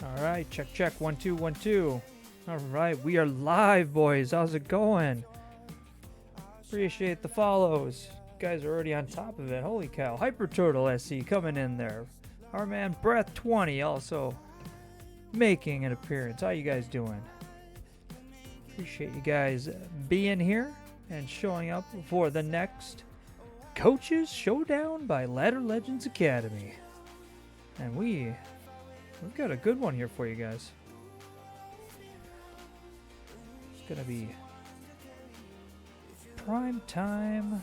All right, check, check. 1 2 1 2. All right, we are live, boys. How's it going? Appreciate the follows. You guys are already on top of it. Holy cow. Hyper Turtle SC coming in there. Our man Breath 20 also making an appearance. How you guys doing? Appreciate you guys being here and showing up for the next Coaches Showdown by Ladder Legends Academy. And we've got a good one here for you guys. It's going to be PRIMETIME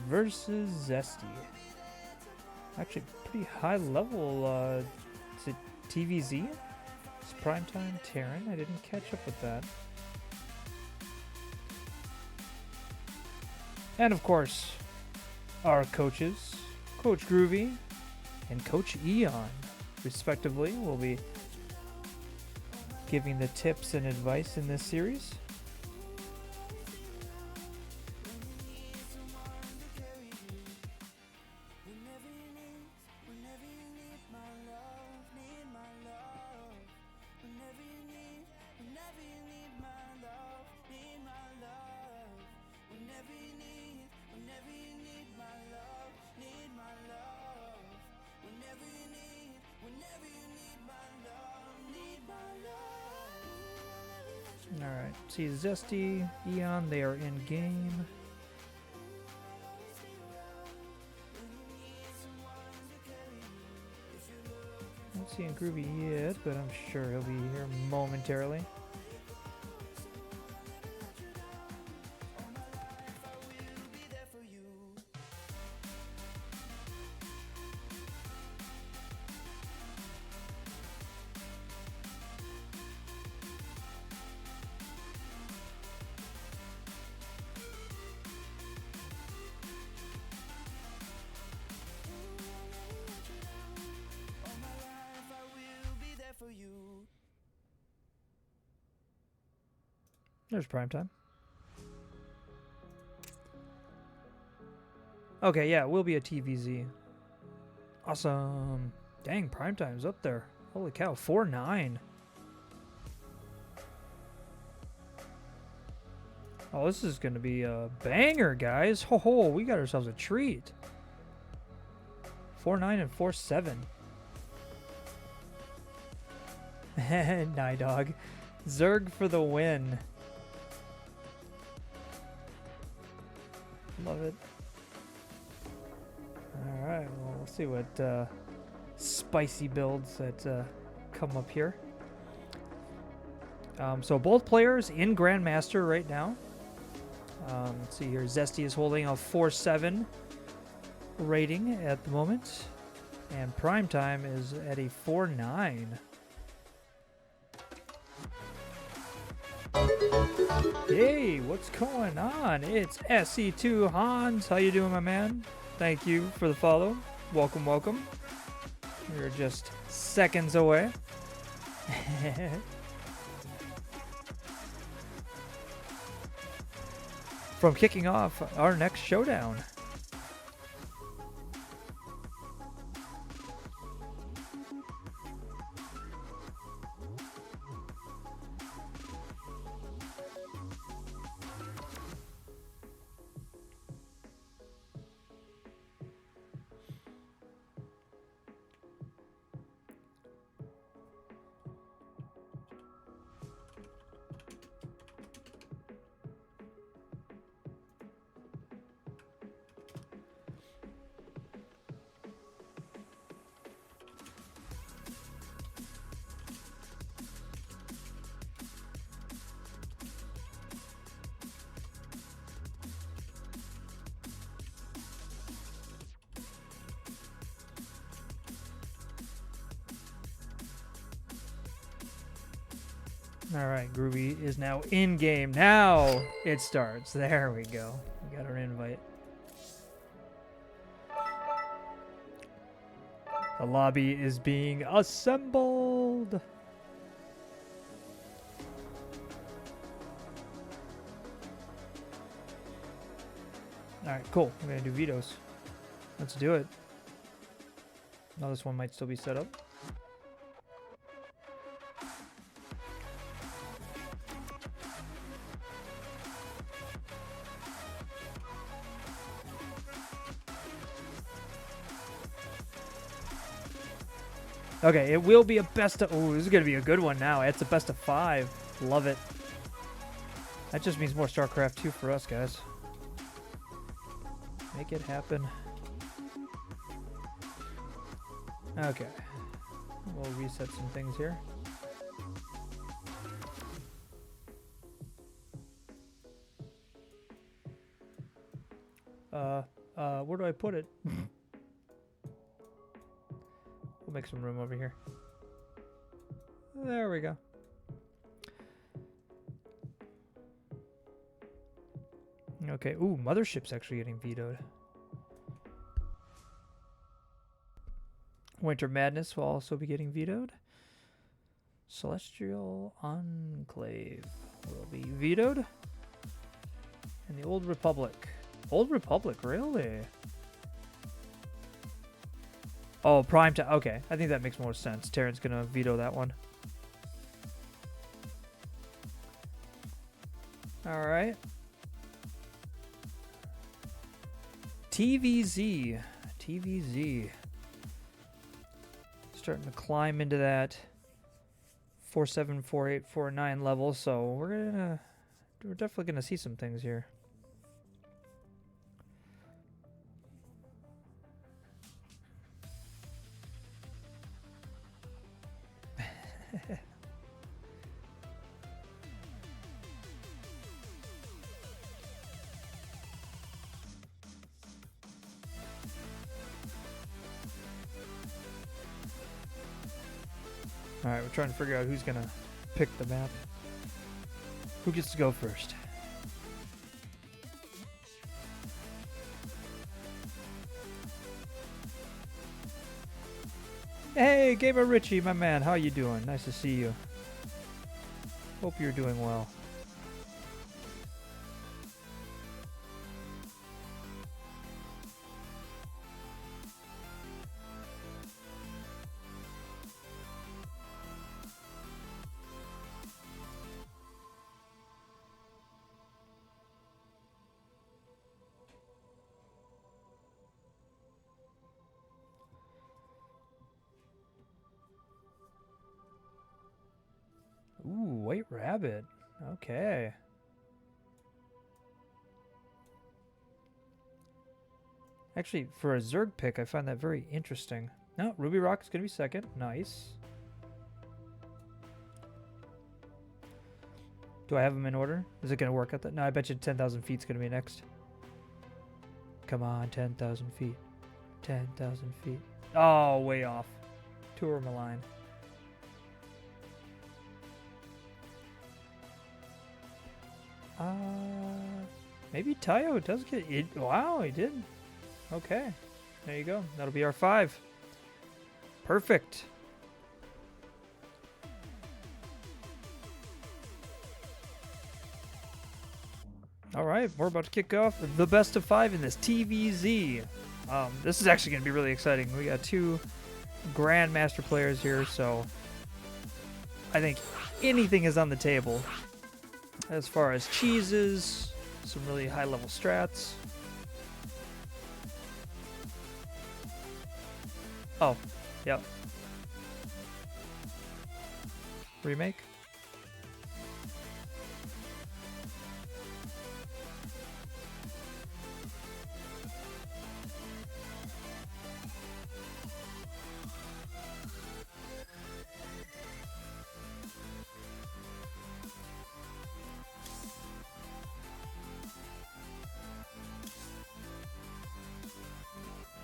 versus Zesty. Actually, pretty high level. Is it TVZ? It's PRIMETIME Terran. I didn't catch up with that. And of course, our coaches, Coach Groovy and Coach Eon, respectively, will be giving the tips and advice in this series. Alright, see Zesty, Eon, they are in game. Not seeing Groovy yet, but I'm sure he'll be here momentarily. There's PRIMETIME. Okay, yeah, it will be a TVZ. Awesome. Dang, PRIMETIME's up there. Holy cow, 4-9. Oh, this is going to be a banger, guys. Ho ho, we got ourselves a treat. 4-9 and 4-7. Nidog. Zerg for the win. Love it. Alright, well, we'll see what spicy builds that come up here. So both players in Grandmaster right now. Let's see here. Zesty is holding a 4-7 rating at the moment. And PRIMETIME is at a 4-9. Hey, what's going on? It's SC2 Hans. How you doing, my man? Thank you for the follow. Welcome, welcome. We're just seconds away. From kicking off our next showdown. All right, Groovy is now in game. Now it starts. There we go. We got our invite. The lobby is being assembled. All right, cool. We're gonna do vetoes. Let's do it. Now this one might still be set up. Okay, it will be a best of... Ooh, this is going to be a good one now. It's a best of 5. Love it. That just means more StarCraft 2 for us, guys. Make it happen. Okay. We'll reset some things here. Where do I put it? We'll make some room over here. There we go. Okay. Ooh, Mothership's actually getting vetoed. Winter Madness will also be getting vetoed. Celestial Enclave will be vetoed. And the Old Republic. Old Republic, really? Oh, PRIMETIME. Okay, I think that makes more sense. Terran's gonna veto that one. All right. TVZ. TVZ. Starting to climb into that 4.7, 4.8, 4.9 level, so we're definitely gonna see some things here. Alright, we're trying to figure out who's gonna pick the map. Who gets to go first? Hey, Gamer Richie, my man, how you doing? Nice to see you. Hope you're doing well. Ooh, White Rabbit. Okay. Actually, for a Zerg pick, I find that very interesting. No, Ruby Rock is going to be second. Nice. Do I have them in order? Is it going to work out that? No, I bet you 10,000 feet is going to be next. Come on, 10,000 feet. 10,000 feet. Oh, way off. Tour Malign. Maybe Tayo does get it. Wow, he did. Okay. There you go. That'll be our 5. Perfect. All right, we're about to kick off the best of 5 in this TVZ. This is actually going to be really exciting. We got 2 Grandmaster players here, so I think anything is on the table as far as cheeses, some really high-level strats. Oh, yep. Remake.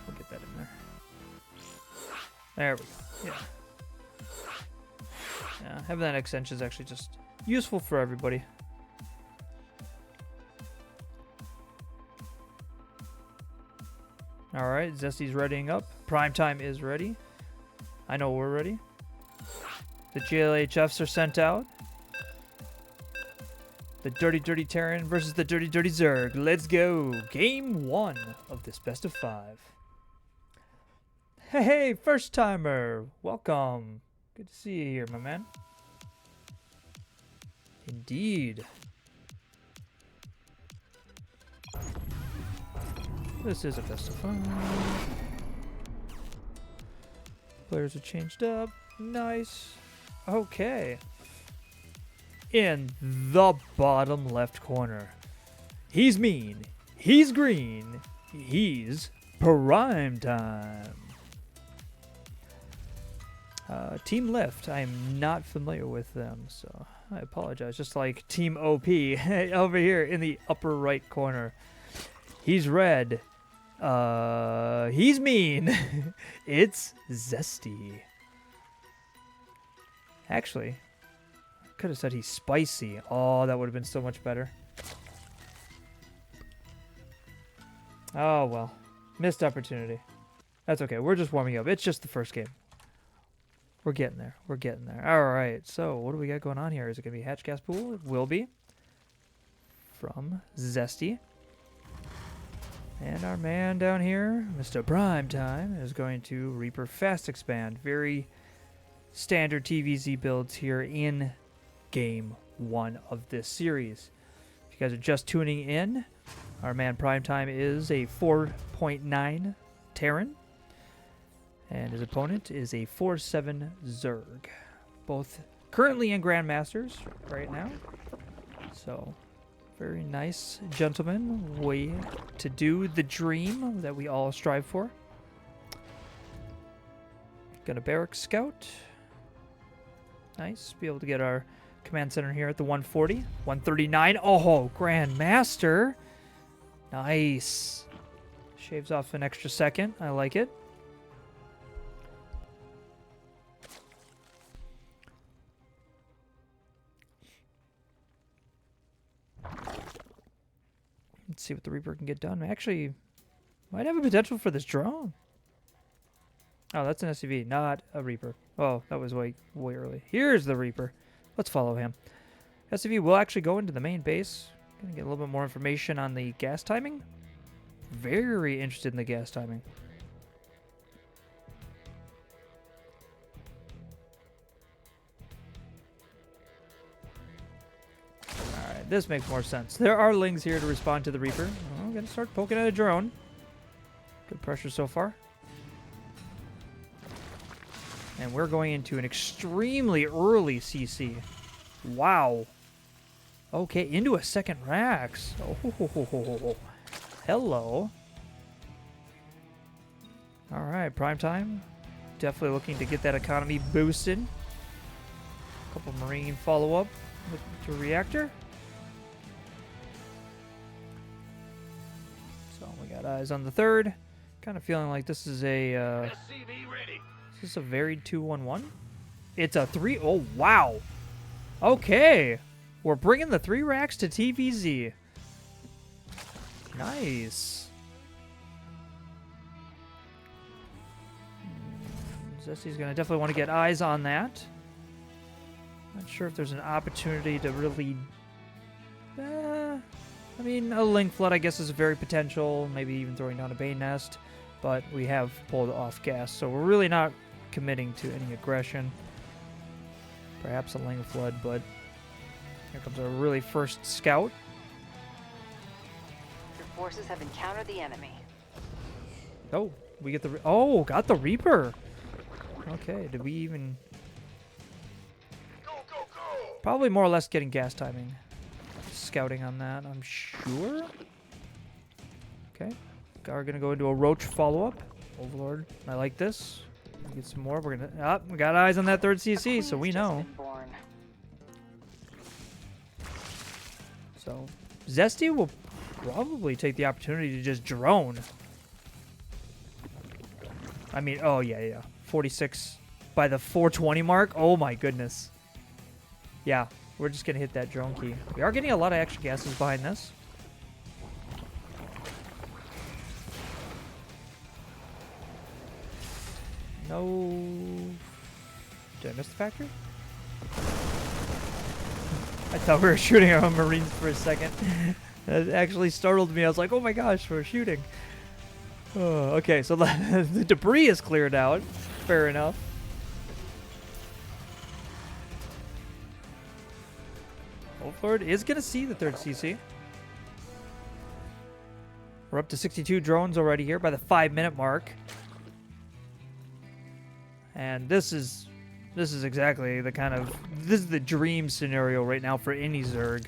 We'll get that in there. There we go. Yeah. Yeah, having that extension is actually just useful for everybody. All right, Zesty's readying up. Primetime is ready. I know we're ready. The GLHFs are sent out. The Dirty Dirty Terran versus the Dirty Dirty Zerg. Let's go. Game 1 of this best of 5. Hey, first timer. Welcome. Good to see you here, my man. Indeed. This is a best of 5. Players are changed up. Nice. Okay. In the bottom left corner. He's mean. He's green. He's PRIMETIME. Team Left. I am not familiar with them, so I apologize. Just like Team OP over here in the upper right corner. He's red. He's mean. It's Zesty. Actually, I could have said he's spicy. Oh, that would have been so much better. Oh, well. Missed opportunity. That's okay. We're just warming up. It's just the first game. We're getting there. We're getting there. All right. So, what do we got going on here? Is it going to be Hatch Gas Pool? It will be. From Zesty. And our man down here, Mr. PRIMETIME, is going to Reaper Fast Expand. Very standard TVZ builds here in Game 1 of this series. If you guys are just tuning in, our man PRIMETIME is a 4.9 Terran. And his opponent is a 4.7 Zerg. Both currently in Grandmasters right now. So, very nice gentleman. Way to do the dream that we all strive for. Got a Barrack Scout. Nice. Be able to get our command center here at the 140. 139. Oh, Grandmaster. Nice. Shaves off an extra second. I like it. Let's see what the Reaper can get done. Actually, might have a potential for this drone. Oh, that's an SUV, not a Reaper. Oh, that was way early. Here's the Reaper. Let's follow him. SUV will actually go into the main base. Gonna get a little bit more information on the gas timing. Very interested in the gas timing. This makes more sense. There are Lings here to respond to the Reaper. Oh, I'm going to start poking at a drone. Good pressure so far. And we're going into an extremely early CC. Wow. Okay, into a second Rax. Oh, hello. All right, PRIMETIME. Definitely looking to get that economy boosted. Couple Marine follow-up with the reactor. Eyes on the third. Kind of feeling like this is a is this a varied 2-1-1? It's a 3. Oh wow. Okay, we're bringing the 3 racks to TVZ. Nice. Zesty's gonna definitely want to get eyes on that. Not sure if there's an opportunity to really. I mean, a Link Flood, I guess, is very potential. Maybe even throwing down a Bane Nest. But we have pulled off gas, so we're really not committing to any aggression. Perhaps a Link Flood, but here comes our really first scout. Your forces have encountered the enemy. Oh, we get the... Oh, got the Reaper. Okay, did we even... Probably more or less getting gas timing. Scouting on that, I'm sure. Okay, are gonna go into a Roach follow-up. Overlord, I like this. Get some more. We're gonna. We got eyes on that third CC, so we know. So Zesty will probably take the opportunity to just drone. I mean, oh yeah. 46 by the 420 mark. Oh my goodness. Yeah, we're just going to hit that drone key. We are getting a lot of extra gases behind this. No. Did I miss the factory? I thought we were shooting our own Marines for a second. That actually startled me. I was like, oh my gosh, we're shooting. Oh, okay, so the debris is cleared out. Fair enough. Overlord is going to see the 3rd CC. We're up to 62 drones already here by the 5-minute mark. And this is exactly the kind of... This is the dream scenario right now for any Zerg.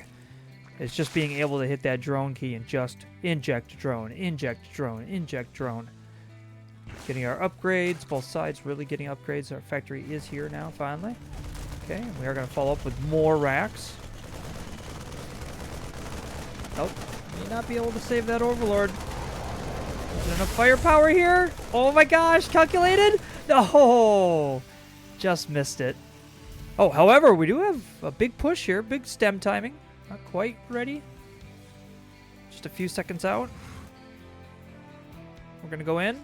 It's just being able to hit that drone key and just inject drone, inject drone, inject drone. Getting our upgrades, both sides really getting upgrades. Our factory is here now, finally. Okay, and we are going to follow up with more racks. Nope, may not be able to save that Overlord. Is there enough firepower here? Oh my gosh, calculated? No! Just missed it. Oh, however, we do have a big push here, big stem timing. Not quite ready. Just a few seconds out. We're gonna go in.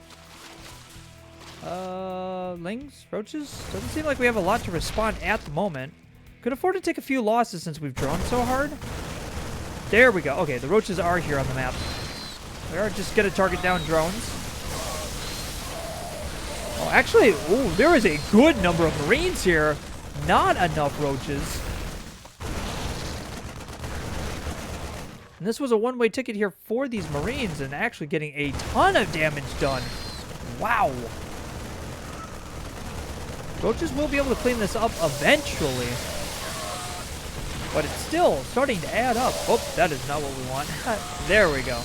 Lings, roaches. Doesn't seem like we have a lot to respond at the moment. Could afford to take a few losses since we've drawn so hard. There we go. Okay, the roaches are here on the map. We are just gonna target down drones. Oh, actually, ooh, there is a good number of Marines here. Not enough roaches. And this was a one-way ticket here for these Marines and actually getting a ton of damage done. Wow. Roaches will be able to clean this up eventually. But it's still starting to add up. Oh, that is not what we want. There we go.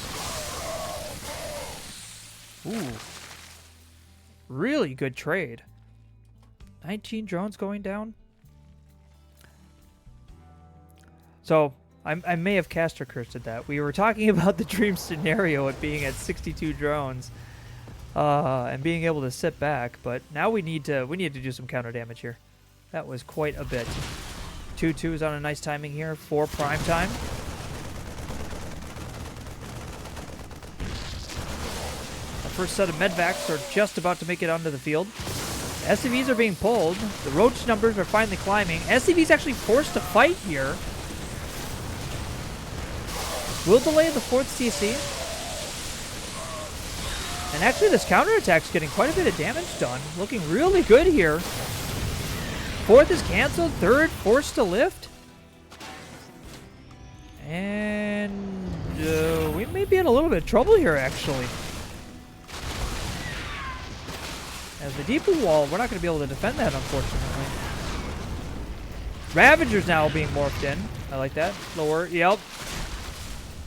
Ooh. Really good trade. 19 drones going down. So... I may have caster cursed at that. We were talking about the dream scenario at being at 62 drones and being able to sit back, but now we need to do some counter damage here. That was quite a bit. 2-2 is on a nice timing here for prime time. Our first set of medvacs are just about to make it onto the field. SCVs are being pulled. The roach numbers are finally climbing. SCV's actually forced to fight here. We'll delay the 4th CC. And actually this counterattack's getting quite a bit of damage done. Looking really good here. 4th is canceled. 3rd forced to lift. And we may be in a little bit of trouble here, actually. As the Deepu wall, we're not going to be able to defend that, unfortunately. Ravagers now being morphed in. I like that. Lower. Yep.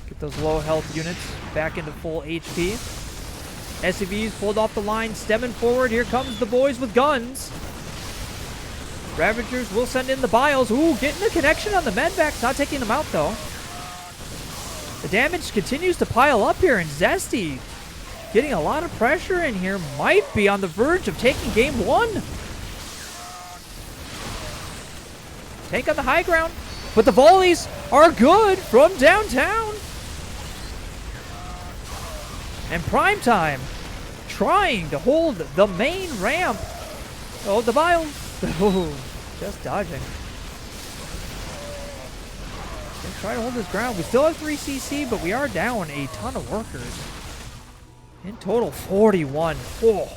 Get those low health units back into full HP. SCVs pulled off the line, stemming forward. Here comes the boys with guns. Ravagers will send in the biles. Ooh, getting the connection on the medvacs, not taking them out though. The damage continues to pile up here, and Zesty getting a lot of pressure in here. Might be on the verge of taking game 1. Tank on the high ground, but the volleys are good from downtown. And Primetime trying to hold the main ramp. Oh, the vials. Oh, just dodging. Gonna try to hold this ground. We still have 3 CC, but we are down a ton of workers. In total, 41. Oh,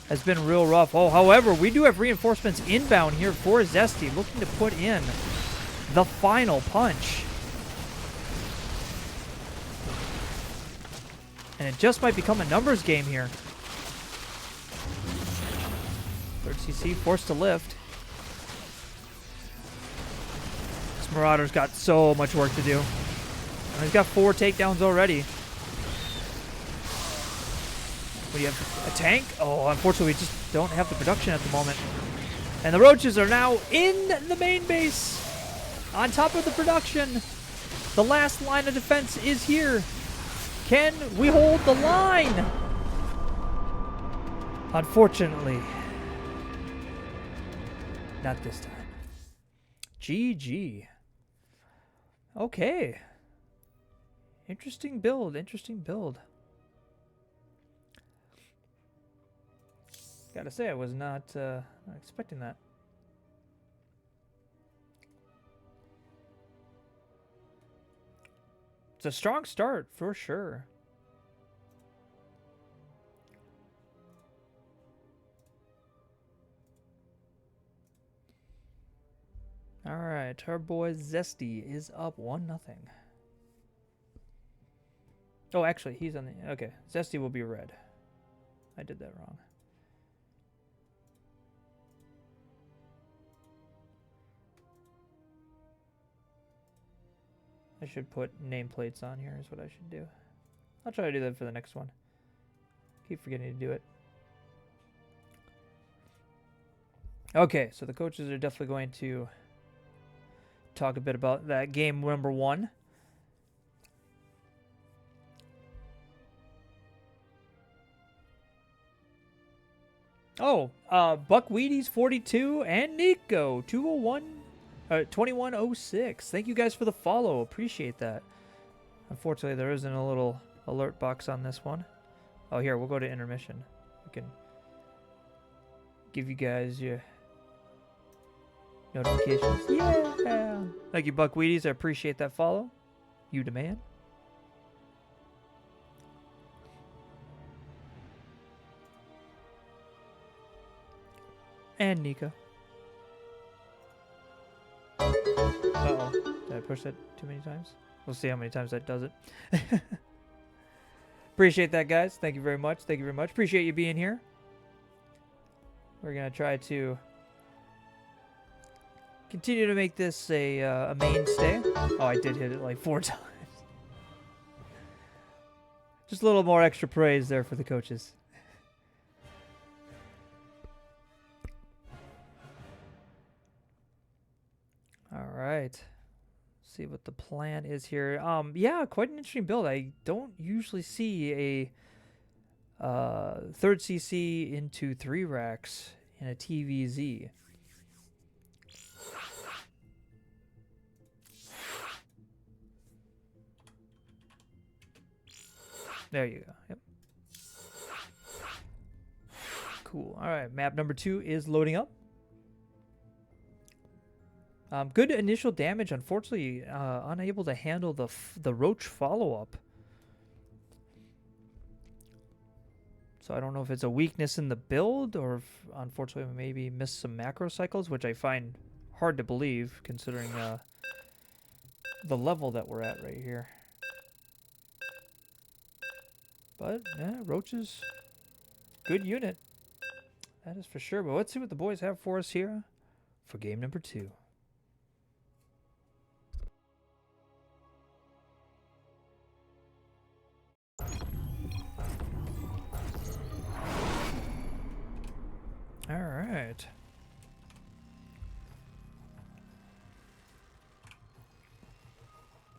has been real rough. Oh, however, we do have reinforcements inbound here for Zesty, looking to put in the final punch. And it just might become a numbers game here. 3rd CC forced to lift. This Marauder's got so much work to do. And he's got 4 takedowns already. What do you have? A tank? Oh, unfortunately, we just don't have the production at the moment. And the roaches are now in the main base. On top of the production. The last line of defense is here. Can we hold the line? Unfortunately, not this time. GG. Okay. Interesting build. Interesting build. Gotta say, I was not expecting that. It's a strong start for sure. All right, our boy Zesty is up 1-0. Oh, actually, he's on the... Okay, Zesty will be red. I did that wrong. I should put nameplates on here is what I should do. I'll try to do that for the next one. Keep forgetting to do it. Okay, so the coaches are definitely going to talk a bit about that game number 1. Oh, Buck Wheaties 42 and Nico 2106. Thank you guys for the follow. Appreciate that. Unfortunately, there isn't a little alert box on this one. Oh, here, we'll go to intermission. We can give you guys your notifications. Yeah. Thank you, Buck Wheaties. I appreciate that follow. You demand. And Nika. Uh-oh. Did I push that too many times? We'll see how many times that does it. Appreciate that, guys. Thank you very much. Thank you very much. Appreciate you being here. We're going to try to continue to make this a mainstay. Oh, I did hit it like 4 times. Just a little more extra praise there for the coaches. All right. See what the plan is here. Yeah, quite an interesting build. I don't usually see a third CC into 3 racks in a TVZ. There you go. Yep. Cool. All right. Map number 2 is loading up. Good initial damage. Unfortunately, unable to handle the roach follow-up. So I don't know if it's a weakness in the build or if, unfortunately, maybe missed some macro cycles, which I find hard to believe considering the level that we're at right here. But, yeah, roaches, good unit. That is for sure. But let's see what the boys have for us here for game number 2. All right.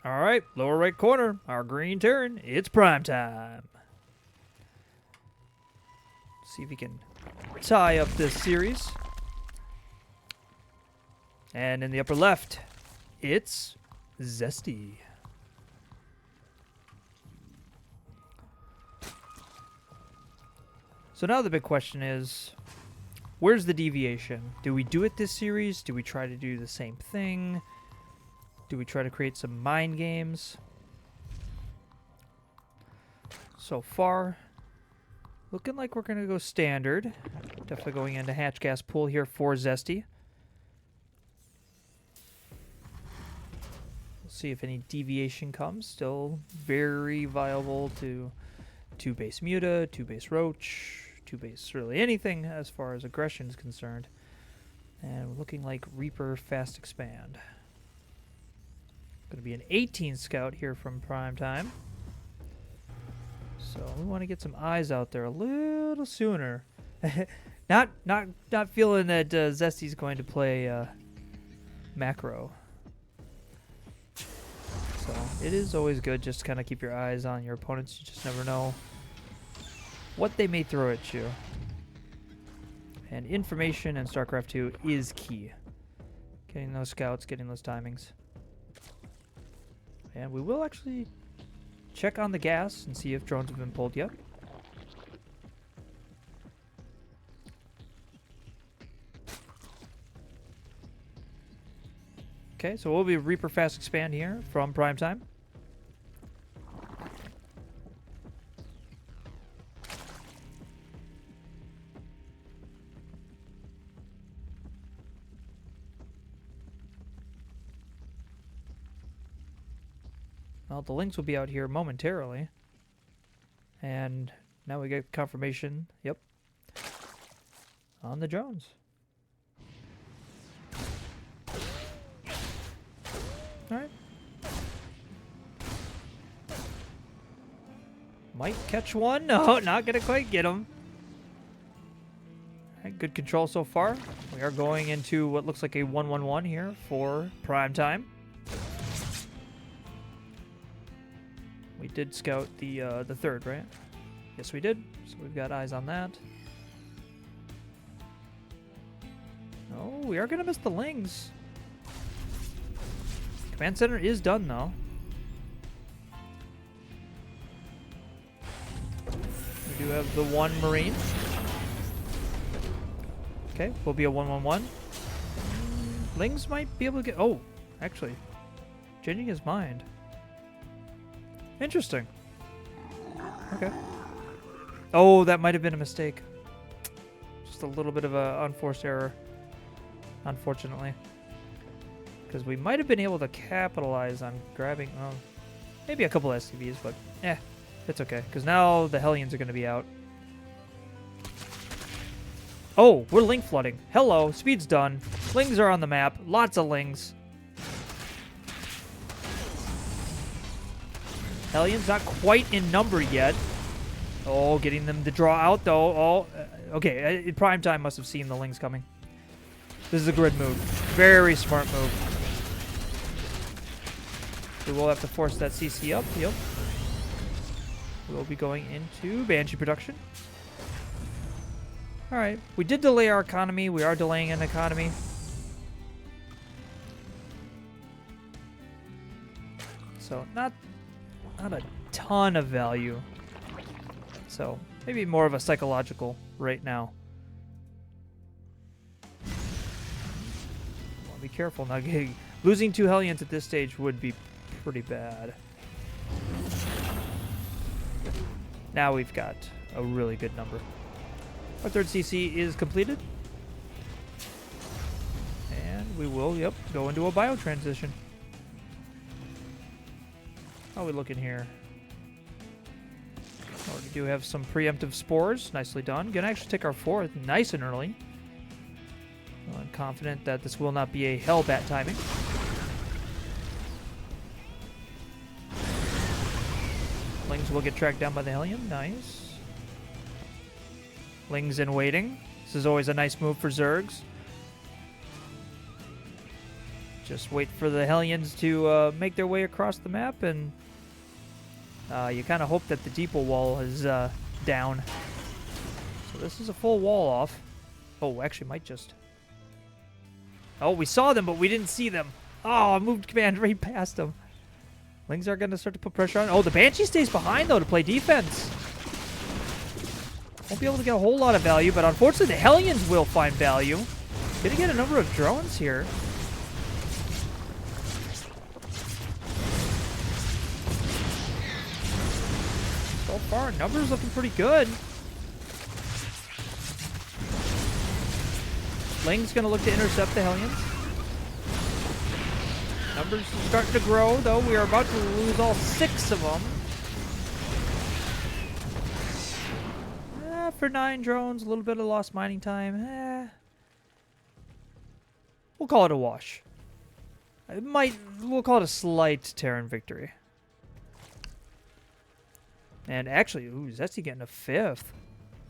All right, lower right corner, our green turn. It's prime time. See if we can tie up this series. And in the upper left, it's Zesty. So now the big question is, where's the deviation? Do we do it this series? Do we try to do the same thing? Do we try to create some mind games? So far, looking like we're going to go standard. Definitely going into hatch gas pool here for Zesty. We'll see if any deviation comes. Still very viable to 2 base Muta, 2 base Roach, 2 base really anything as far as aggression is concerned. And looking like Reaper Fast Expand. Going to be an 18 scout here from PRIMETIME. So we want to get some eyes out there a little sooner. not feeling that Zesty's going to play macro. So it is always good just to kind of keep your eyes on your opponents. You just never know what they may throw at you. And information in StarCraft 2 is key. Getting those scouts, getting those timings. And we will actually check on the gas and see if drones have been pulled yet. Okay, so we'll be Reaper Fast Expand here from Primetime. Well, the links will be out here momentarily. And now we get confirmation, yep, on the drones. Alright. Might catch one. No, not gonna quite get him. Alright, good control so far. We are going into what looks like a 1-1-1 here for Primetime. We did scout the third, right? Yes, we did. So we've got eyes on that. Oh, we are gonna miss the Lings. Command center is done though. We do have the one Marine. Okay, we'll be a 1-1-1. Lings might be able to get. Oh, actually, changing his mind. Interesting. Okay. Oh, that might have been a mistake. Just a little bit of a unforced error, unfortunately. Because we might have been able to capitalize on grabbing, maybe a couple SCVs, but it's okay. Because now the Hellions are going to be out. Oh, we're link flooding. Hello, speed's done. Lings are on the map. Lots of Lings. Hellions not quite in number yet. Oh, getting them to draw out though. Oh, okay. Primetime must have seen the Lings coming. This is a grid move. Very smart move. We will have to force that CC up. Yep. We'll be going into Banshee production. Alright. We did delay our economy. We are delaying an economy. So, not a ton of value. So, maybe more of a psychological right now. Well, be careful now. Losing 2 Hellions at this stage would be pretty bad. Now we've got a really good number. Our third CC is completed. And we will, yep, go into a bio transition. How are we looking here? Oh, we do have some preemptive spores. Nicely done. Gonna actually take our 4th nice and early. Well, I'm confident that this will not be a Hellbat timing. Lings will get tracked down by the Hellion. Nice. Lings in waiting. This is always a nice move for Zergs. Just wait for the Hellions to make their way across the map, and you kind of hope that the depot wall is down. So this is a full wall off. Oh, actually might just... Oh, we saw them, but we didn't see them. Oh, I moved command right past them. Lings are going to start to put pressure on. Oh, the Banshee stays behind, though, to play defense. Won't be able to get a whole lot of value, but unfortunately the Hellions will find value. Gonna get a number of drones here. So far, numbers looking pretty good. Ling's gonna look to intercept the Hellions. Numbers starting to grow, though. We are about to lose all 6 of them. For 9 drones, a little bit of lost mining time. We'll call it a wash. We'll call it a slight Terran victory. And actually, ooh, Zesty getting a 5th.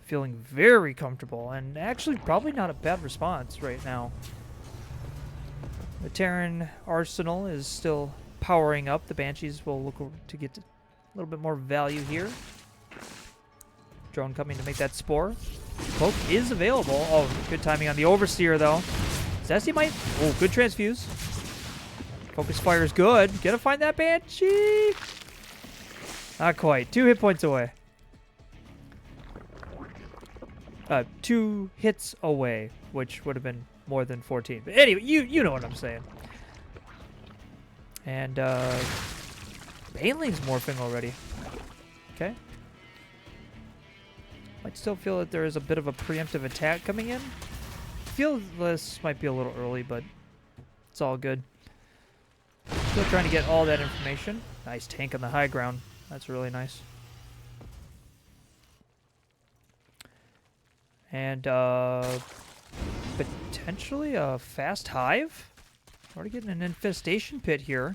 Feeling very comfortable, and actually probably not a bad response right now. The Terran arsenal is still powering up. The Banshees will look to get a little bit more value here. Drone coming to make that spore. Cloak is available. Oh, good timing on the Overseer, though. Zesty might... Oh, good transfuse. Focus fire is good. Gonna find that Banshee. Not quite. 2 hit points away. 2 hits away, which would have been more than 14. But anyway, you know what I'm saying. And Baneling's morphing already. Okay. I still feel that there is a bit of a preemptive attack coming in. Feel this might be a little early, but it's all good. Still trying to get all that information. Nice tank on the high ground. That's really nice. And potentially a fast hive. Already getting an infestation pit here.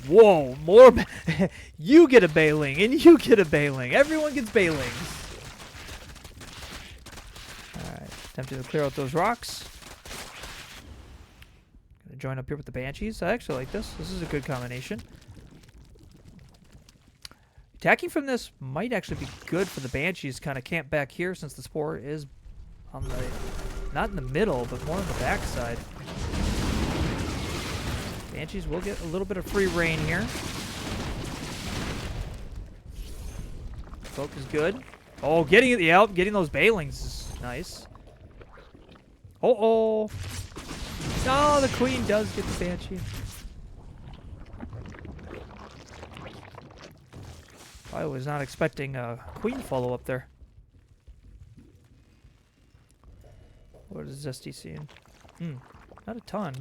Whoa, more. You get a Bailing, and you get a Bailing. Everyone gets Bailings. Alright, attempting to clear out those rocks. Gonna join up here with the Banshees. I actually like this. This is a good combination. Attacking from this might actually be good for the Banshees. Kind of camp back here since the Spore is on the... not in the middle, but more on the backside. Banshees will get a little bit of free reign here. Poke is good. Oh, getting it out, getting those Bailings is nice. Oh, no, the Queen does get the Banshee. I was not expecting a Queen follow up there. What is Zesty seeing? Not a ton.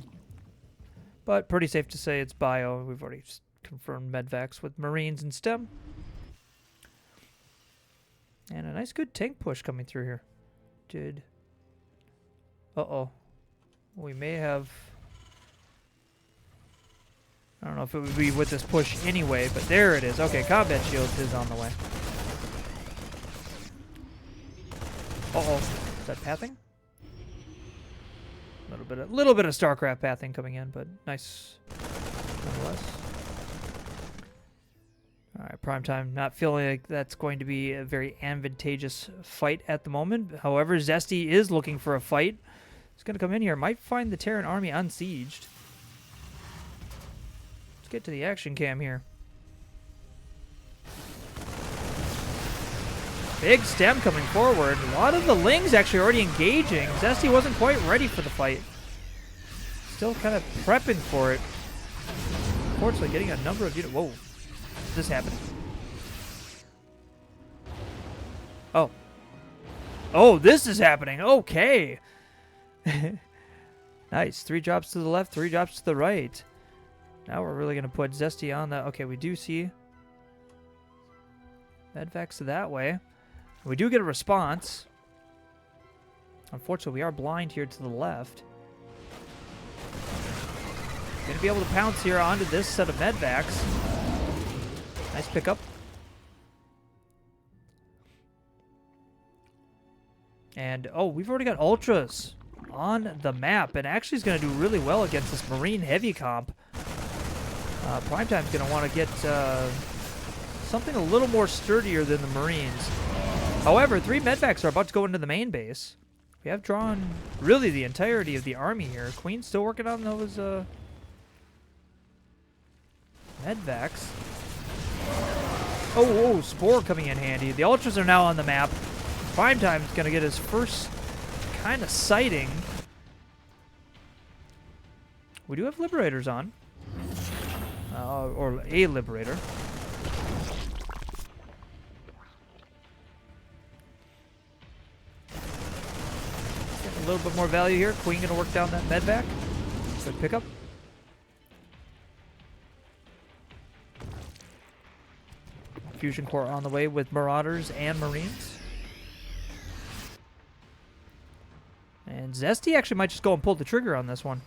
But pretty safe to say it's bio. We've already confirmed medvacs with Marines and STEM. And a nice good tank push coming through here. Uh-oh. We may have... I don't know if it would be with this push anyway, but there it is. Okay, combat shield is on the way. Uh-oh. Is that pathing? A little bit of StarCraft pathing coming in, but nice nonetheless. Alright, Primetime. Not feeling like that's going to be a very advantageous fight at the moment. However, Zesty is looking for a fight. He's going to come in here. Might find the Terran army unsieged. Let's get to the action cam here. Big stem coming forward. A lot of the Lings actually already engaging. Zesty wasn't quite ready for the fight. Still kind of prepping for it. Unfortunately, getting a number of units. Whoa. Is this happening? Oh. Oh, this is happening. Okay. Nice. 3 drops to the left, 3 drops to the right. Now we're really going to put Zesty on the... Okay, we do see medvacs that way. We do get a response. Unfortunately, we are blind here to the left. Going to be able to pounce here onto this set of medvacs. Nice pickup. And, oh, we've already got Ultras on the map. And actually is going to do really well against this Marine heavy comp. Primetime's going to want to get something a little more sturdier than the Marines. However, 3 medvacs are about to go into the main base. We have drawn really the entirety of the army here. Queen's still working on those medvacs. Oh, Spore coming in handy. The Ultras are now on the map. Primetime's going to get his first kind of sighting. We do have Liberators on. Or a Liberator. Getting a little bit more value here. Queen going to work down that medvac. Good pickup. Fusion Core on the way with Marauders and Marines. And Zesty actually might just go and pull the trigger on this one.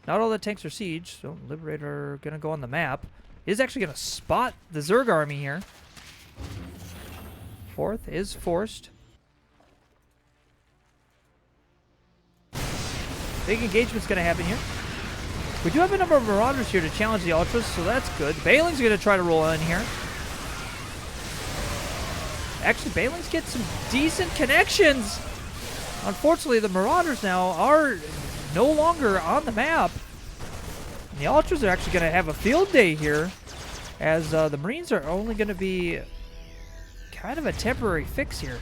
Not all the tanks are siege, so Liberator going to go on the map. Is actually going to spot the Zerg army here. 4th is forced. Big engagement's going to happen here. We do have a number of Marauders here to challenge the Ultras, so that's good. Bailing's going to try to roll in here. Actually, Bailing's get some decent connections. Unfortunately, the Marauders now are no longer on the map. And the Ultras are actually going to have a field day here, as the Marines are only going to be kind of a temporary fix here.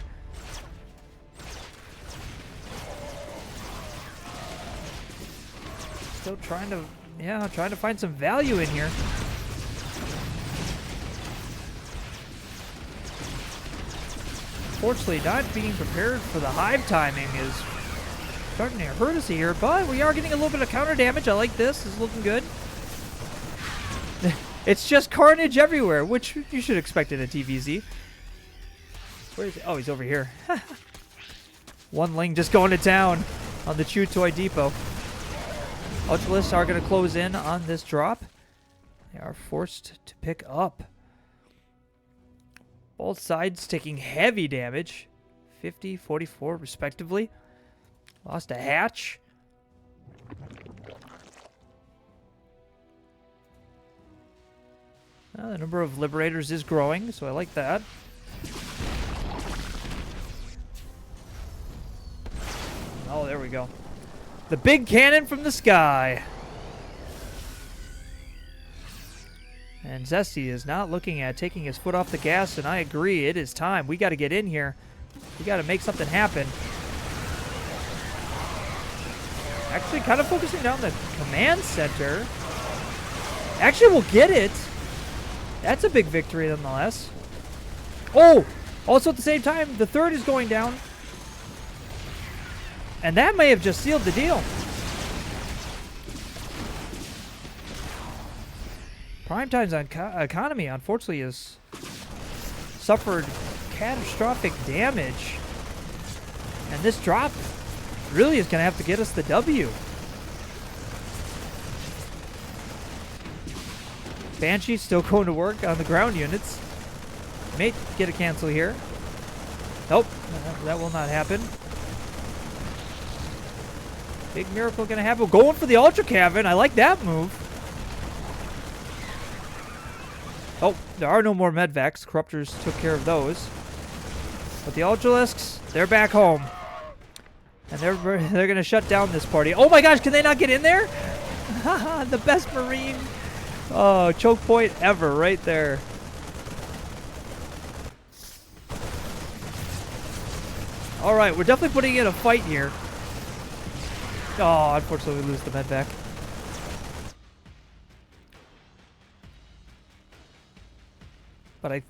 Still trying to find some value in here. Unfortunately, not being prepared for the hive timing is starting to hurt us here, but we are getting a little bit of counter damage. I like this. This is looking good. It's just carnage everywhere, which you should expect in a TVZ. Where is he? Oh, he's over here. One Ling just going to town on the Chew Toy Depot. Ultralists are going to close in on this drop. They are forced to pick up. Both sides taking heavy damage. 50, 44 respectively. Lost a hatch. The number of Liberators is growing, so I like that. Oh, there we go. The big cannon from the sky. And Zesty is not looking at taking his foot off the gas, and I agree. It is time. We got to get in here. We got to make something happen. Actually, kind of focusing down the command center. Actually, we'll get it. That's a big victory nonetheless. Oh! Also at the same time, the third is going down. And that may have just sealed the deal. Primetime's economy, unfortunately, has suffered catastrophic damage. And this drop really is going to have to get us the W. Banshee still going to work on the ground units. May get a cancel here. Nope, that will not happen. Big miracle going to happen. Going for the Ultra Cavern. I like that move. Oh, there are no more medvacs. Corruptors took care of those. But the Ultralisks, they're back home. And they're going to shut down this party. Oh my gosh, can they not get in there? The best Marine choke point ever right there. All right, we're definitely putting in a fight here. Oh, unfortunately we lose the medvac. But I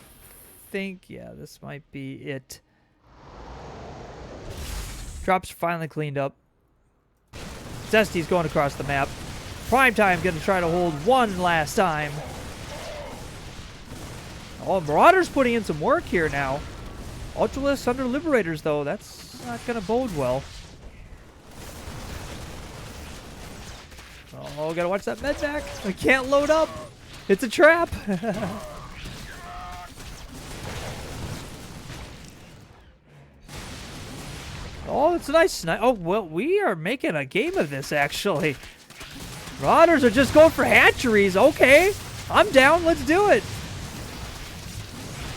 think, yeah, this might be it. Drops finally cleaned up. Zesty's going across the map. Primetime going to try to hold one last time. Oh, Marauder's putting in some work here now. Ultralists under Liberators, though. That's not going to bode well. Oh, gotta watch that medvac. I can't load up. It's a trap. Oh, it's a nice snipe. Oh, well, we are making a game of this, actually. Marauders are just going for hatcheries. Okay, I'm down. Let's do it.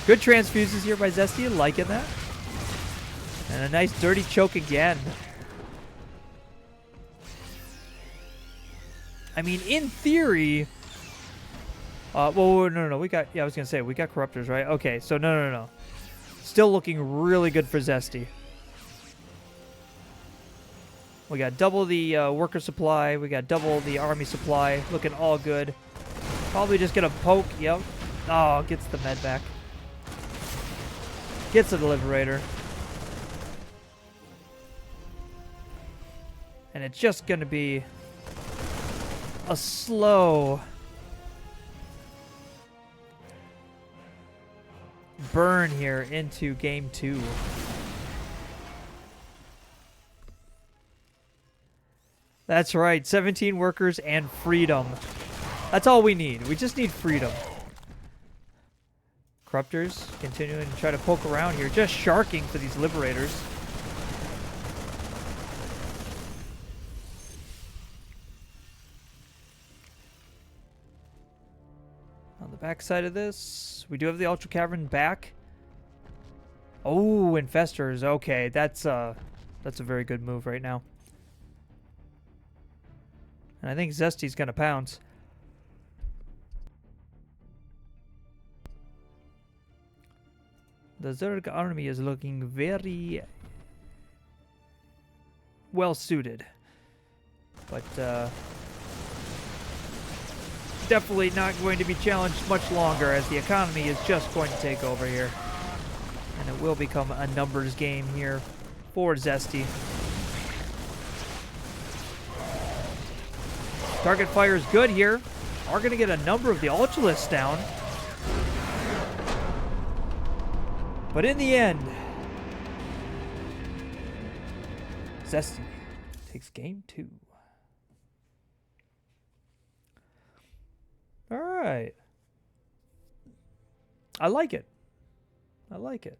Good transfuses here by Zesty. Liking that. And a nice dirty choke again. I mean, in theory... well, no. We got... Yeah, I was going to say, we got Corruptors, right? Okay, so no. Still looking really good for Zesty. We got double the worker supply. We got double the army supply. Looking all good. Probably just gonna poke. Yep. Oh, gets the med back. Gets the Liberator. And it's just gonna be a slow burn here into game 2. That's right, 17 workers and freedom. That's all we need. We just need freedom. Corruptors continuing to try to poke around here, just sharking for these Liberators. backside of this. We do have the Ultra Cavern back. Oh, Infestors. Okay, that's a very good move right now. And I think Zesty's gonna pounce. The Zerg army is looking very well suited, but definitely not going to be challenged much longer, as the economy is just going to take over here. And it will become a numbers game here for Zesty. Target fire is good here. Are going to get a number of the Ultralists down. But in the end, Zesty takes game 2. All right. I like it. I like it.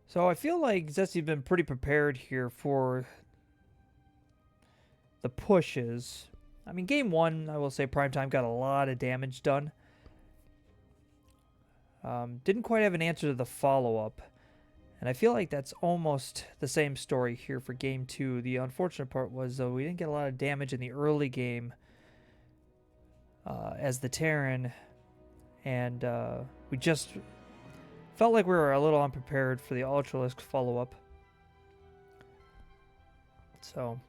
So I feel like Zesty's been pretty prepared here for the pushes. I mean, game 1, I will say Primetime got a lot of damage done. Didn't quite have an answer to the follow-up. And I feel like that's almost the same story here for game 2. The unfortunate part was, though, we didn't get a lot of damage in the early game as the Terran. And we just felt like we were a little unprepared for the Ultralisk follow-up. So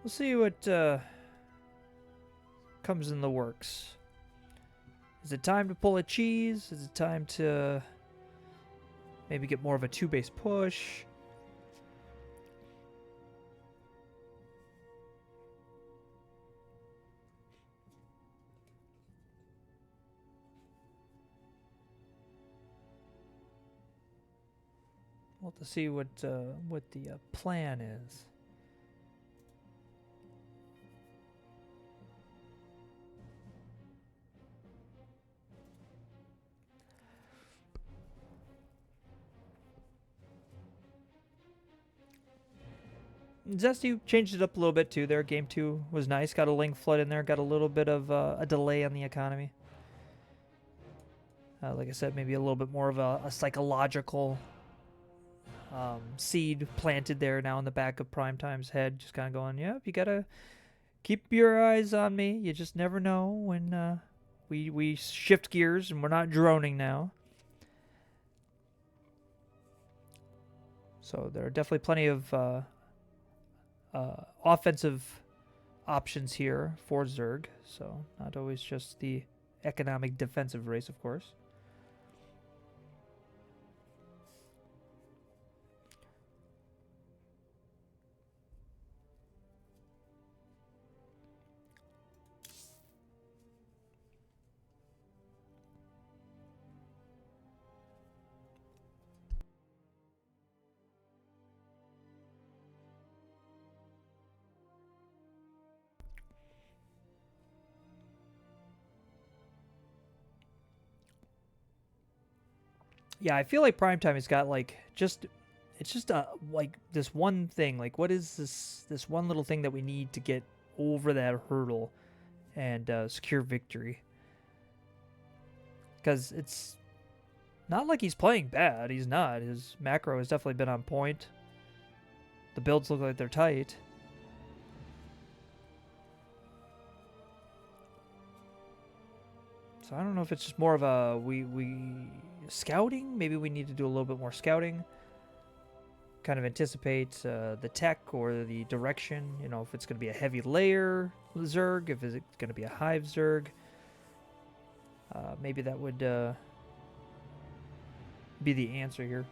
we'll see what comes in the works. Is it time to pull a cheese? Is it time to maybe get more of a 2-base push? We'll have to see what the plan is. Zesty changed it up a little bit too there. Game 2 was nice. Got a Link Flood in there. Got a little bit of a delay on the economy. Like I said, maybe a little bit more of a psychological seed planted there now in the back of Primetime's head. Just kind of going, yep, you got to keep your eyes on me. You just never know when we shift gears and we're not droning now. So there are definitely plenty of offensive options here for Zerg, so not always just the economic defensive race, of course. Yeah, I feel like Primetime has got like it's just like this one thing. Like, what is this one little thing that we need to get over that hurdle and secure victory? Because it's not like he's playing bad. He's not. His macro has definitely been on point. The builds look like they're tight. So I don't know if it's just more of a we scouting. Maybe we need to do a little bit more scouting. Kind of anticipate the tech or the direction. You know, if it's going to be a heavy layer Zerg, if it's going to be a hive Zerg. Maybe that would be the answer here.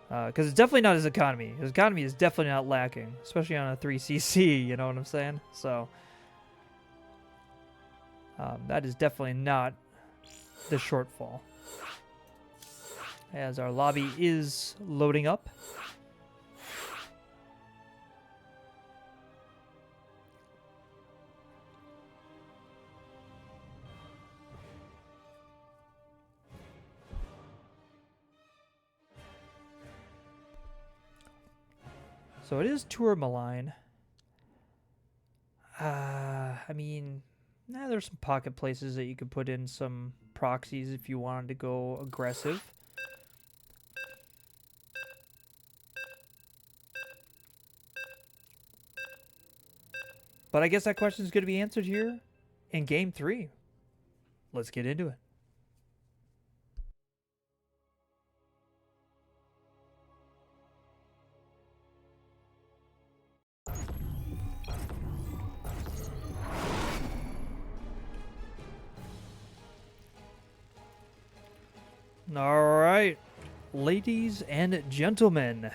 Because it's definitely not his economy. His economy is definitely not lacking, especially on a 3cc. You know what I'm saying? So that is definitely not the shortfall. As our lobby is loading up. So it is Tour Malign. I mean, there's some pocket places that you could put in some proxies if you wanted to go aggressive. But I guess that question is going to be answered here in Game 3. Let's get into it. All right, ladies and gentlemen,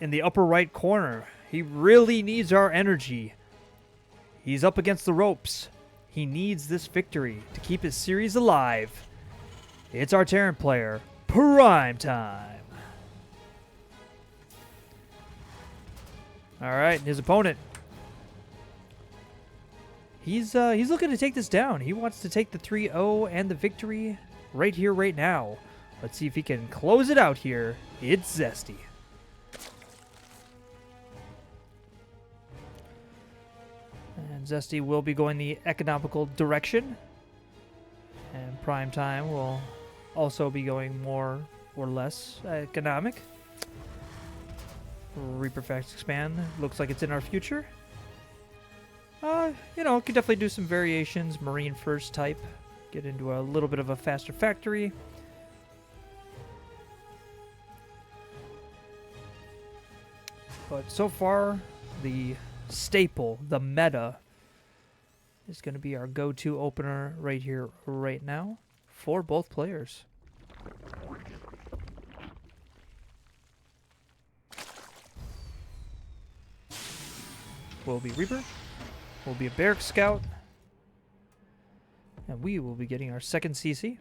in the upper right corner, he really needs our energy. He's up against the ropes. He needs this victory to keep his series alive. It's our Terran player, PRIMETIME. All right, his opponent. He's looking to take this down. He wants to take the 3-0 and the victory right here, right now. Let's see if he can close it out here. It's Zesty. And Zesty will be going the economical direction. And PRIMETIME will also be going more or less economic. Reaper Facts Expand looks like it's in our future. You know, could definitely do some variations. Marine first type. Get into a little bit of a faster factory. But so far, the staple, the meta, is going to be our go-to opener right here, right now, for both players. Will be Reaper. Will be a Barrack Scout. And we will be getting our second CC.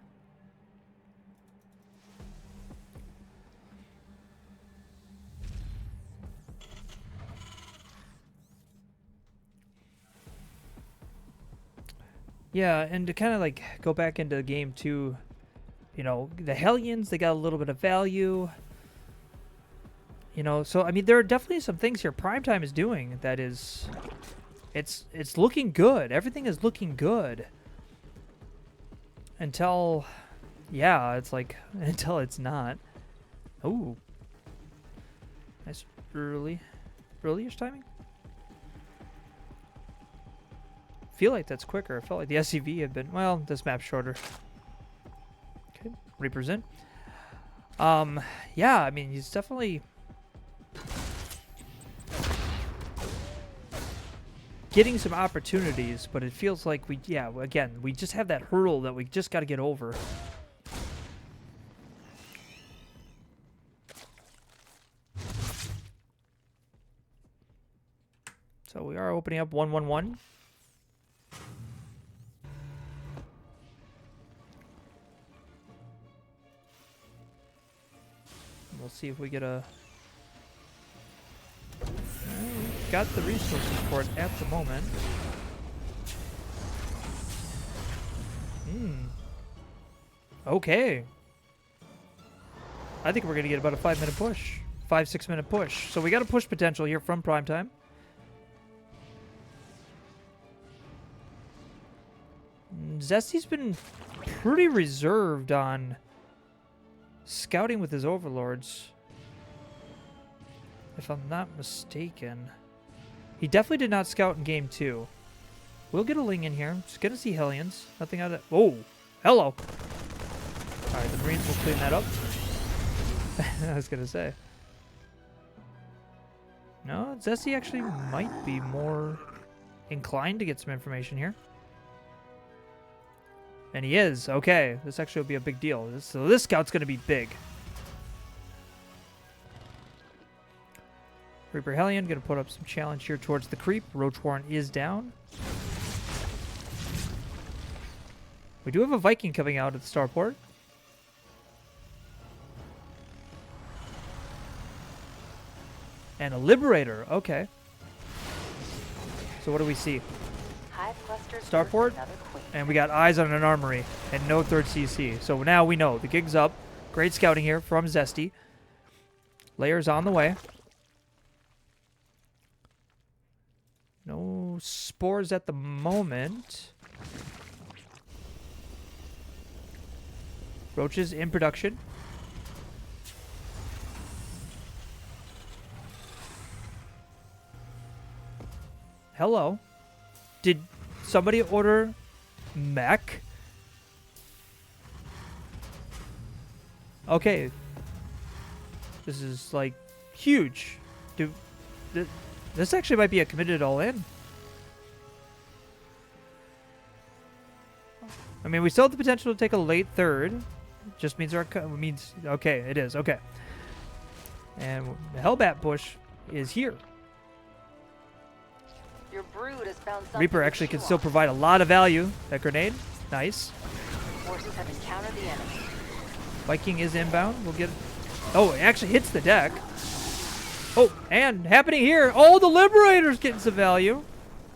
Yeah, and to kind of like go back into game 2, you know, the Hellions, they got a little bit of value. You know, so I mean, there are definitely some things here PRIMETIME is doing that is, it's looking good. Everything is looking good. Until, yeah, it's like, until it's not. Ooh. Nice early-ish timing. Feel like that's quicker. I felt like the SCV had been, well, this map's shorter. Okay, Reaper's in. Yeah, I mean, he's definitely getting some opportunities, but it feels like we, yeah, again, we just have that hurdle that we just got to get over. So we are opening up 1-1-1. We'll see if we get a... Got the resources for it at the moment. Okay. I think we're going to get about a 5-minute push. 5-6 minute push. So we got a push potential here from PRIMETIME. Zesty's been pretty reserved on scouting with his overlords, if I'm not mistaken. He definitely did not scout in game 2. We'll get a Ling in here. Just gonna see Hellions. Nothing out of... Oh! Hello! Alright, the Marines will clean that up. I was gonna say. No, Zesty actually might be more inclined to get some information here. And he is. Okay, this actually will be a big deal. So this scout's gonna be big. Reaper Hellion gonna put up some challenge here towards the creep. Roach Warren is down. We do have a Viking coming out of the starport. And a Liberator. Okay. So what do we see? Hive clusters Starport, versus another queen. and we got eyes on an armory and no third CC. So now we know the gig's up. Great scouting here from Zesty. Layers on the way. No spores at the moment. Roaches in production. Hello. Did somebody order mech? Okay. This is like huge. This actually might be a committed all in. I mean, we still have the potential to take a late third. Just means okay, it is okay. And the Hellbat push is here. Your brood has found something Reaper to actually can chew still on. provide a lot of value. That grenade, nice. Forces have encountered the enemy. Viking is inbound. We'll get. Oh, it actually hits the deck. Oh, and happening here. Oh, the Liberator's getting some value.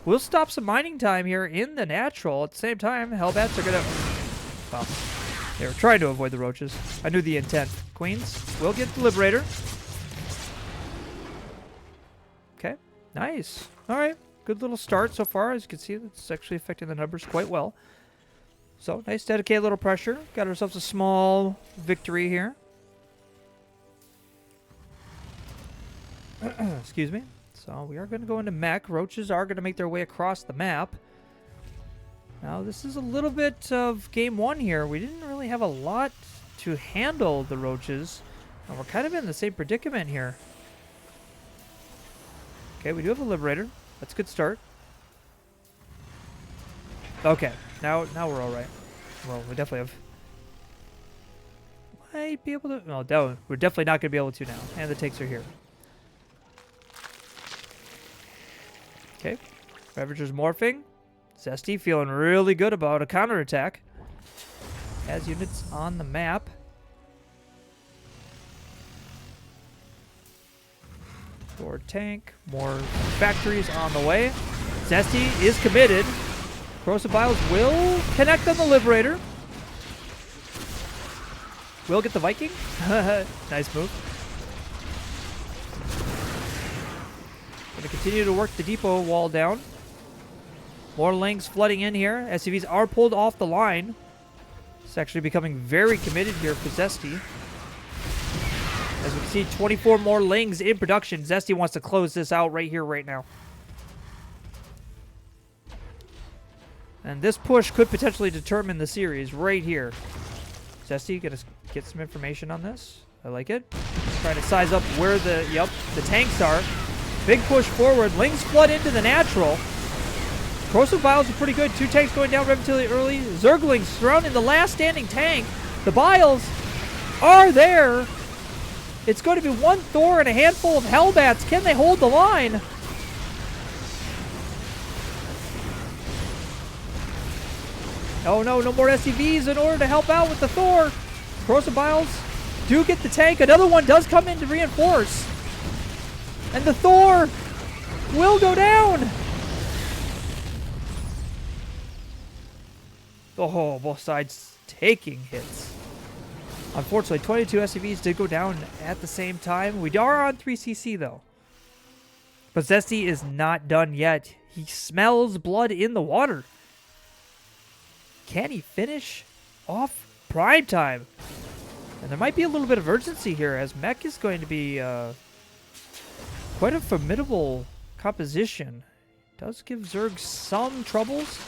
We'll stop some mining time here in the natural. At the same time, Hellbats are gonna. Well, they were trying to avoid the roaches. I knew the intent. Queens will get the Liberator. Okay, nice. All right, good little start so far. As you can see, it's actually affecting the numbers quite well. So nice, dedicated little pressure. Got ourselves a small victory here. Excuse me. So we are going to go into mech. Roaches are going to make their way across the map. Now this is a little bit of game one here. We didn't really have a lot to handle the roaches. And we're kind of in the same predicament here. Okay, we do have a Liberator. That's a good start. Okay, now we're all right. Well, we definitely have. Might be able to. No, we're definitely not going to be able to now. And the takes are here. Okay, Ravager's morphing. Zesty feeling really good about a counterattack. Has units on the map. More tank, more factories on the way. Zesty is committed. Corrosive Biles will connect on the Liberator. Will get the Viking. Nice move. Going to continue to work the depot wall down. More lings flooding in here. SCVs are pulled off the line. It's actually becoming very committed here for Zesty. As we can see, 24 more lings in production. Zesty wants to close this out right here, right now. And this push could potentially determine the series right here. Zesty, gonna get some information on this. I like it. Trying to size up where the tanks are. Big push forward. Lings flood into the natural. Corrosive Biles are pretty good. 2 tanks going down relatively early. Zerglings surrounding the last standing tank. The Biles are there. It's going to be 1 Thor and a handful of Hellbats. Can they hold the line? Oh no, no more SCVs in order to help out with the Thor. Corrosive Biles do get the tank. Another one does come in to reinforce. And the Thor will go down. Oh, both sides taking hits. Unfortunately, 22 SCVs did go down at the same time. We are on 3CC though. But Zesty is not done yet. He smells blood in the water. Can he finish off Primetime? And there might be a little bit of urgency here, as Mech is going to be quite a formidable composition. Does give Zerg some troubles.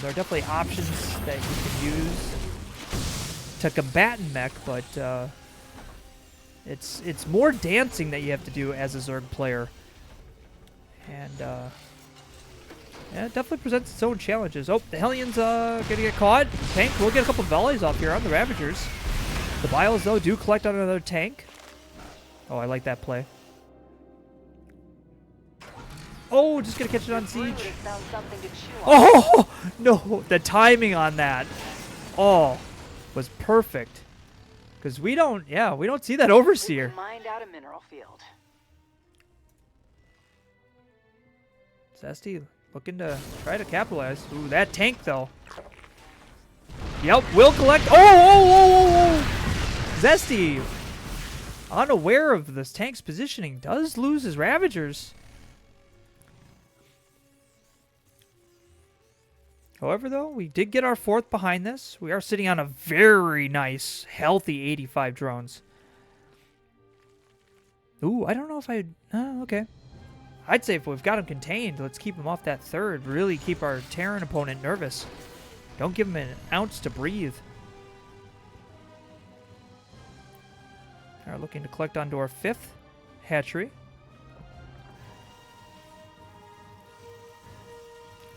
There are definitely options that you can use to combat Mech, but it's more dancing that you have to do as a Zerg player. And yeah, it definitely presents its own challenges. Oh, the Hellions gonna get caught. Tank will get a couple volleys off here on the Ravagers. The Biles, though, do collect on another tank. Oh, I like that play. Oh, just gonna catch it on Brood siege. has found something to chew on. Oh no, the timing on that, oh, was perfect. Because we don't see that They overseer. mined out a mineral field. Zesty looking to try to capitalize. Ooh, that tank though. Yep, will collect. Oh. Zesty, unaware of this tank's positioning, does lose his Ravagers. However, though, we did get our 4th behind this. We are sitting on a very nice, healthy 85 drones. Ooh, I don't know if I'd... okay. I'd say if we've got him contained, let's keep him off that 3rd. Really keep our Terran opponent nervous. Don't give him an ounce to breathe. Are looking to collect onto our 5th hatchery.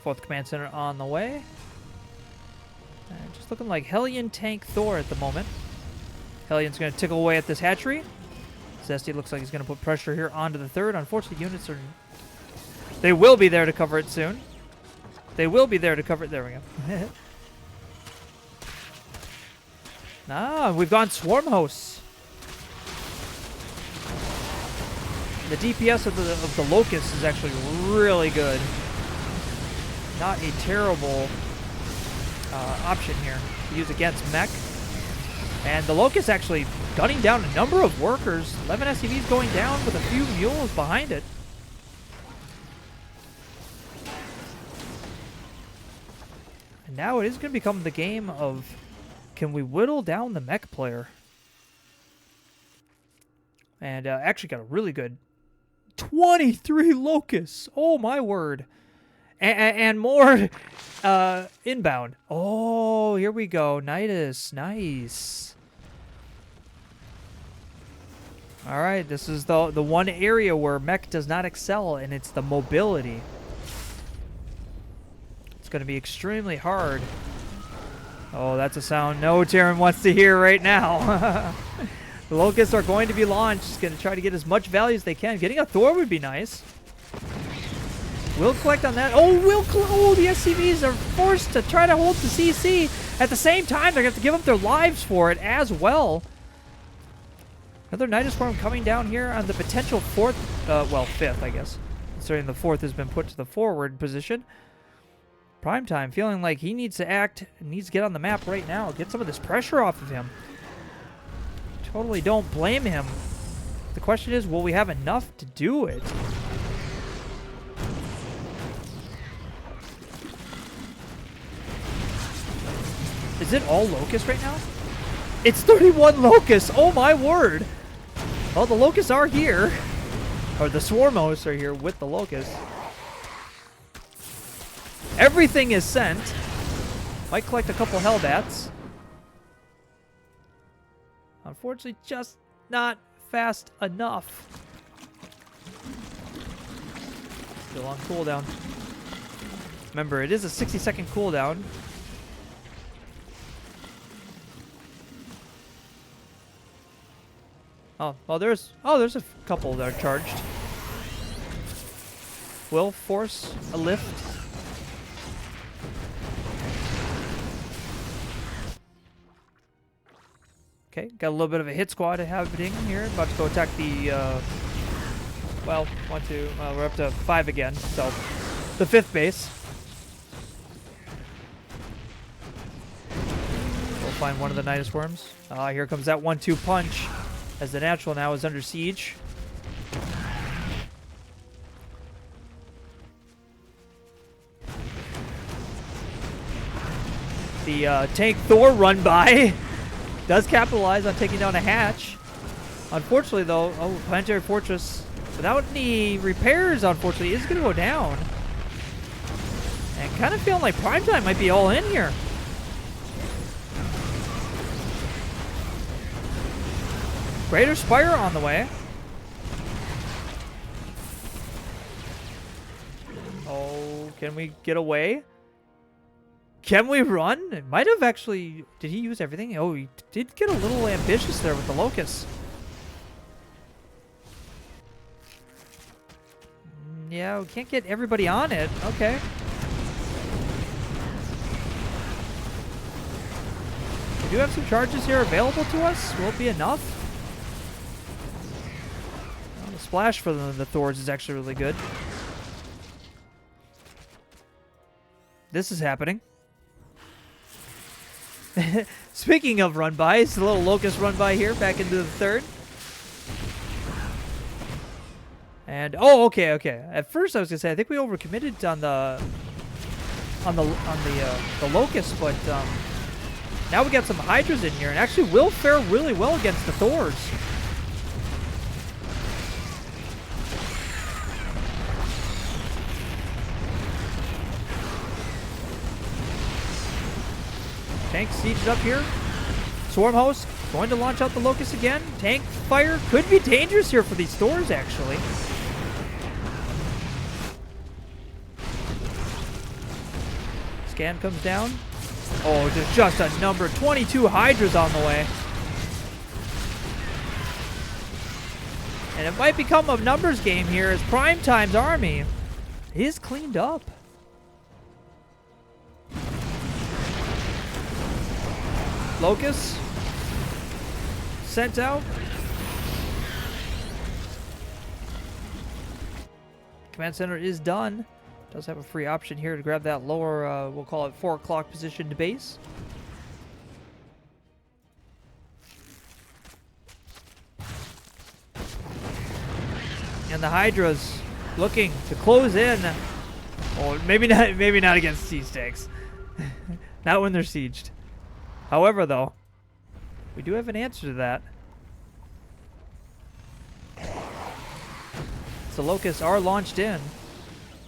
4th command center on the way. And just looking like Hellion Tank Thor at the moment. Hellion's going to tickle away at this hatchery. Zesty looks like he's going to put pressure here onto the 3rd. Unfortunately, units are... They will be there to cover it soon. They will be there to cover it. There we go. We've gone Swarm Hosts. The DPS of the Locust is actually really good. Not a terrible option here to use against mech. And the Locust actually gunning down a number of workers. 11 SCVs going down with a few mules behind it. And now it is going to become the game of, can we whittle down the mech player? And actually got a really good 23 Locusts. Oh my word. And more inbound. Oh, here we go. Nidus. Nice. All right, this is the one area where mech does not excel, and it's the mobility. It's going to be extremely hard. Oh, that's a sound no Terran wants to hear right now. The Locusts are going to be launched. Just going to try to get as much value as they can. Getting a Thor would be nice. Will collect on that. Oh, the SCVs are forced to try to hold the CC. At the same time, they're going to have to give up their lives for it as well. Another Nidus Swarm coming down here on the potential 4th, 5th, I guess. Considering the 4th has been put to the forward position. Primetime feeling like he needs to act, needs to get on the map right now. Get some of this pressure off of him. Totally don't blame him. The question is, will we have enough to do it? Is it all Locusts right now? It's 31 Locusts! Oh my word! Well, the Locusts are here. Or the Swarmos are here with the Locusts. Everything is sent. Might collect a couple Hellbats. Unfortunately, just not fast enough. Still on cooldown. Remember, it is a 60-second cooldown. Oh, well, there's a couple that are charged. Will force a lift. Okay, got a little bit of a hit squad happening here. About to go attack the, we're up to 5 again, so the 5th base. We'll find one of the Nidus Worms. Here comes that 1-2 punch as the natural now is under siege. The tank Thor run by does capitalize on taking down a hatch. Unfortunately, though, Planetary Fortress, without any repairs, unfortunately, is going to go down. And kind of feeling like Primetime might be all in here. Greater Spire on the way. Oh, can we get away? Can we run? It might have actually... Did he use everything? Oh, he did get a little ambitious there with the Locusts. Yeah, we can't get everybody on it. Okay. We do have some charges here available to us. Will it be enough? Well, the splash for the Thors is actually really good. This is happening. Speaking of run-bys, a little Locust run-by here, back into the third. And, oh, okay. At first I was gonna say, I think we overcommitted on the Locust, but now we got some Hydras in here, and actually will fare really well against the Thors. Tank sieged up here. Swarm host going to launch out the Locust again. Tank fire could be dangerous here for these Thors, actually. Scan comes down. Oh, there's just a number 22 Hydras on the way. And it might become a numbers game here as Primetime's army is cleaned up. Locust sent out. Command center is done. Does have a free option here to grab that lower, we'll call it 4 o'clock position to base. And the Hydras looking to close in. Oh, maybe not against siege tanks. Not when they're sieged. However, though, we do have an answer to that. The Locusts are launched in.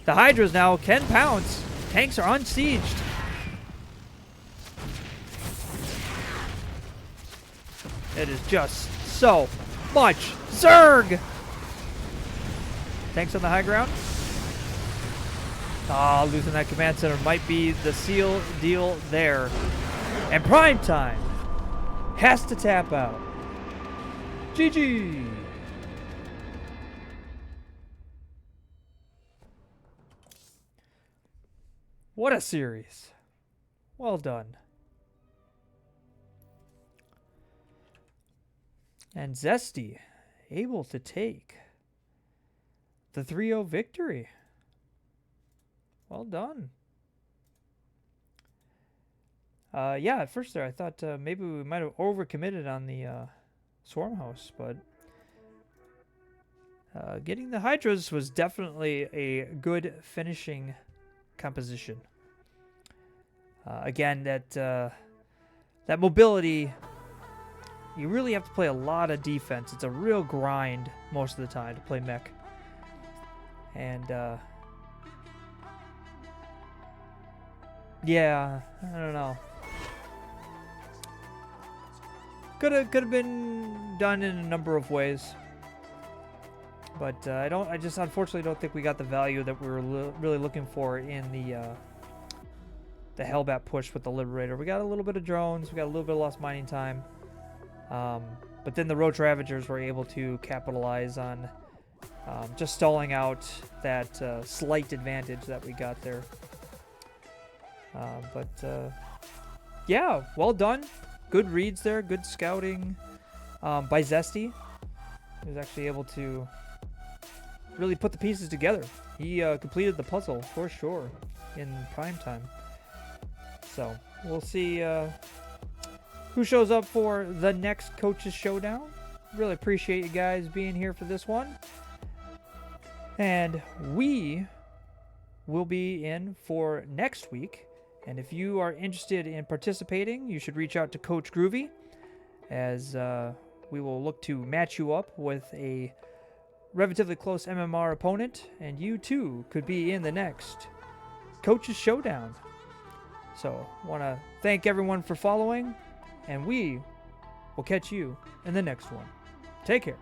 The Hydras now can pounce. Tanks are unsieged. It is just so much Zerg. Tanks on the high ground. Ah, losing that command center might be the seal deal there. And Primetime has to tap out. GG. What a series. Well done. And Zesty able to take the 3-0 victory. Well done. Yeah, at first there I thought maybe we might have overcommitted on the Swarm House, but getting the Hydras was definitely a good finishing composition. Again, that mobility, you really have to play a lot of defense. It's a real grind most of the time to play mech. And yeah, I don't know. Could have been done in a number of ways, but I just unfortunately don't think we got the value that we were really looking for in the Hellbat push with the Liberator. We got a little bit of drones, we got a little bit of lost mining time, but then the Roach Ravagers were able to capitalize on just stalling out that slight advantage that we got there. Yeah, well done. Good reads there, good scouting by Zesty. He was actually able to really put the pieces together. He completed the puzzle for sure in Primetime. So we'll see who shows up for the next Coaches Showdown. Really appreciate you guys being here for this one. And we will be in for next week. And if you are interested in participating, you should reach out to Coach Groovy, as we will look to match you up with a relatively close MMR opponent, and you too could be in the next Coaches Showdown. So, want to thank everyone for following, and we will catch you in the next one. Take care.